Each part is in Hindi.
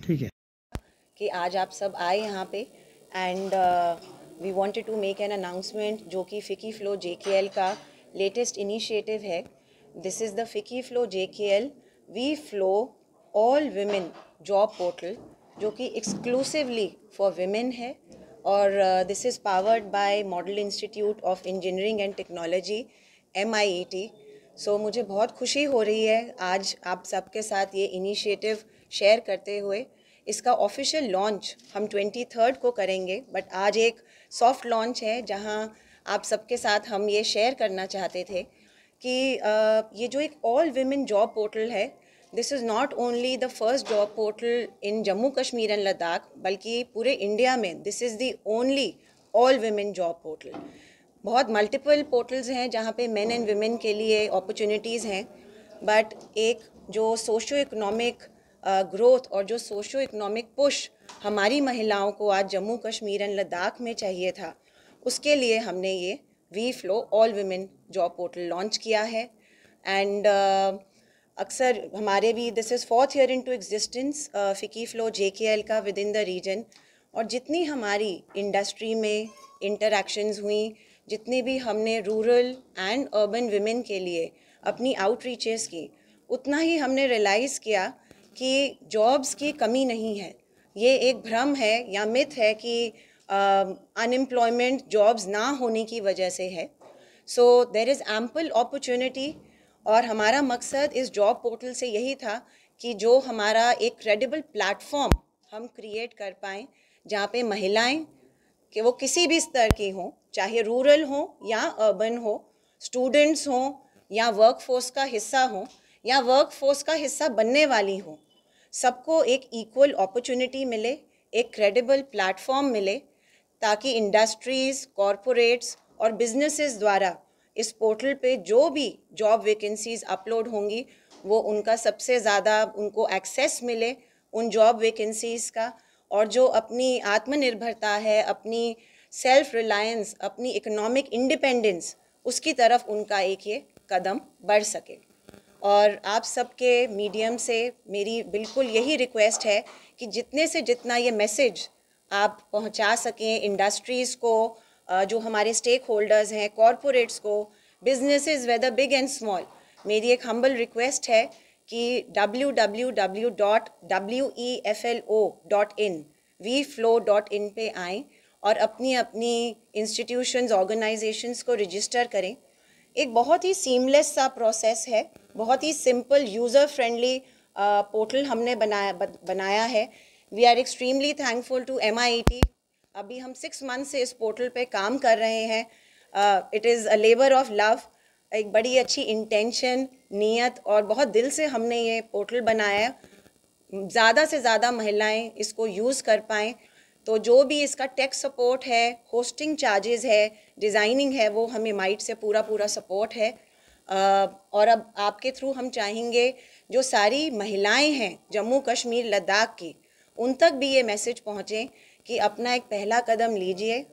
ठीक है कि आज आप सब आए यहाँ पे and we wanted to make an announcement जो कि फिकी फ्लो JKL का लेटेस्ट इनिशिएटिव है। This is the FICCI FLO JKL we flow all women job portal जो कि एक्सक्लूसिवली फॉर विमेन है और this is powered by model institute of engineering and technology MIET। So मुझे बहुत खुशी हो रही है आज आप सबके साथ ये इनिशिएटिव शेयर करते हुए। इसका ऑफिशियल लॉन्च हम 23 को करेंगे, बट आज एक सॉफ्ट लॉन्च है जहां आप सबके साथ हम ये शेयर करना चाहते थे कि ये जो एक ऑल विमेन जॉब पोर्टल है, this is not only the first job portal in Jammu Kashmir and Ladakh, बल्कि पूरे इंडिया में this is the only all women job portal. बहुत मल्टीपल पोर्टल्स हैं जहाँ पे मेन एंड विमेन के लिए अपॉर्चुनिटीज़ हैं, बट एक जो सोशो इकोनॉमिक ग्रोथ और जो सोशो इकोनॉमिक पुश हमारी महिलाओं को आज जम्मू कश्मीर एंड लद्दाख में चाहिए था, उसके लिए हमने ये we flow all women job portal launch किया है। एंड अक्सर हमारे भी this is 4th year into existence FICCI FLO JKL का विद इन द रीजन, और जितनी हमारी इंडस्ट्री में इंटरैक्शंस हुई, जितनी भी हमने रूरल एंड अर्बन विमेन के लिए अपनी आउटरीचेस की, उतना ही हमने रियलाइज़ किया कि जॉब्स की कमी नहीं है। ये एक भ्रम है या मिथ है कि अनएम्प्लॉयमेंट जॉब्स ना होने की वजह से है। So there is ample opportunity, और हमारा मकसद इस जॉब पोर्टल से यही था कि जो हमारा एक क्रेडिबल प्लेटफॉर्म हम क्रिएट कर पाएँ जहाँ पे महिलाएं कि वो किसी भी स्तर की हों, चाहे रूरल हो या अर्बन हो, स्टूडेंट्स हों या वर्कफोर्स का हिस्सा हों या वर्कफोर्स का हिस्सा बनने वाली हों, सबको एक इक्वल अपॉर्चुनिटी मिले, एक क्रेडिबल प्लेटफॉर्म मिले, ताकि इंडस्ट्रीज़, कॉरपोरेट्स और बिजनेसेस द्वारा इस पोर्टल पे जो भी जॉब वैकेंसीज अपलोड होंगी वो उनका सबसे ज़्यादा उनको एक्सेस मिले उन जॉब वैकेंसीज़ का, और जो अपनी आत्मनिर्भरता है, अपनी सेल्फ रिलायंस, अपनी इकोनॉमिक इंडिपेंडेंस, उसकी तरफ उनका एक ये कदम बढ़ सके। और आप सबके मीडियम से मेरी बिल्कुल यही रिक्वेस्ट है कि जितने से जितना ये मैसेज आप पहुंचा सकें इंडस्ट्रीज़ को, जो हमारे स्टेक होल्डर्स हैं, कॉरपोरेट्स को, businesses whether big and small, मेरी एक हम्बल रिक्वेस्ट है कि www.weflo.in vflow.in पे आएँ और अपनी अपनी इंस्टीट्यूशंस, ऑर्गेनाइजेशंस को रजिस्टर करें। एक बहुत ही सीमलेस सा प्रोसेस है, बहुत ही सिंपल यूज़र फ्रेंडली पोर्टल हमने बनाया है। We are extremely thankful to MIET। अभी हम 6 मंथ से इस पोर्टल पे काम कर रहे हैं। It is a labour of love, एक बड़ी अच्छी इंटेंशन, नीयत और बहुत दिल से हमने ये पोर्टल बनाया। ज़्यादा से ज़्यादा महिलाएं इसको यूज़ कर पाएँ, तो जो भी इसका टेक सपोर्ट है, होस्टिंग चार्जेस है, डिज़ाइनिंग है, वो हमें माइट से पूरा सपोर्ट है। और अब आपके थ्रू हम चाहेंगे जो सारी महिलाएं हैं जम्मू कश्मीर लद्दाख की, उन तक भी ये मैसेज पहुँचे कि अपना एक पहला कदम लीजिए।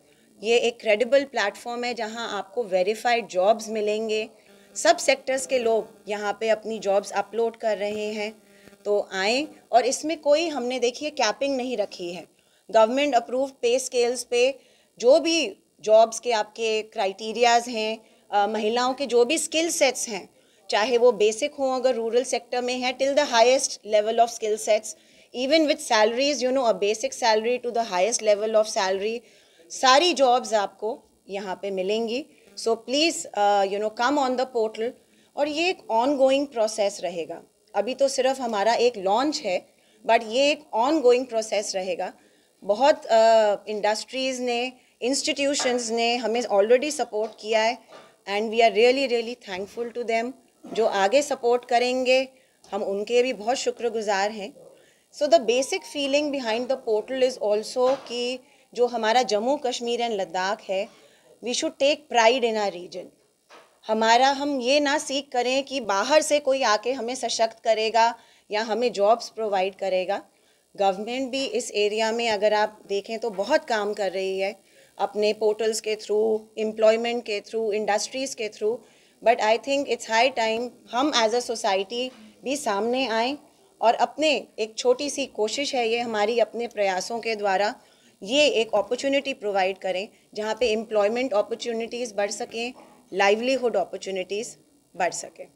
ये एक क्रेडिबल प्लेटफॉर्म है जहां आपको वेरीफाइड जॉब्स मिलेंगे। सब सेक्टर्स के लोग यहाँ पे अपनी जॉब्स अपलोड कर रहे हैं, तो आएँ। और इसमें कोई हमने देखिए कैपिंग नहीं रखी है। गवर्नमेंट अप्रूव्ड पे स्केल्स पे जो भी जॉब्स के आपके क्राइटेरियाज हैं, महिलाओं के जो भी स्किल सेट्स हैं, चाहे वो बेसिक हों अगर रूरल सेक्टर में है, till the highest level of skill sets, even with salaries, a basic salary to the highest level of salary, सारी जॉब्स आपको यहाँ पे मिलेंगी। So please come on the portal. और ये एक ऑन गोइंग प्रोसेस रहेगा। अभी तो सिर्फ हमारा एक लॉन्च है, बट ये एक ऑन गोइंग प्रोसेस रहेगा। बहुत इंडस्ट्रीज़ ने, इंस्टीट्यूशंस ने हमें ऑलरेडी सपोर्ट किया है and we are really thankful to them. जो आगे सपोर्ट करेंगे हम उनके भी बहुत शुक्रगुजार हैं। So the basic feeling behind the portal is also कि जो हमारा जम्मू कश्मीर एंड लद्दाख है, we should take pride in our region. हम ये ना सीख करें कि बाहर से कोई आके हमें सशक्त करेगा या हमें जॉब्स प्रोवाइड करेगा। गवर्नमेंट भी इस एरिया में अगर आप देखें तो बहुत काम कर रही है। अपने पोर्टल्स के थ्रू, एम्प्लॉयमेंट के थ्रू, इंडस्ट्रीज़ के through, but I think it's high time हम एज अ सोसाइटी भी सामने आएँ और अपने एक छोटी सी कोशिश है ये हमारी, अपने प्रयासों के द्वारा ये एक अपॉर्चुनिटी प्रोवाइड करें जहाँ पे एम्प्लॉयमेंट अपॉर्चुनिटीज़ बढ़ सकें, लाइवलीहुड अपॉर्चुनिटीज़ बढ़ सकें।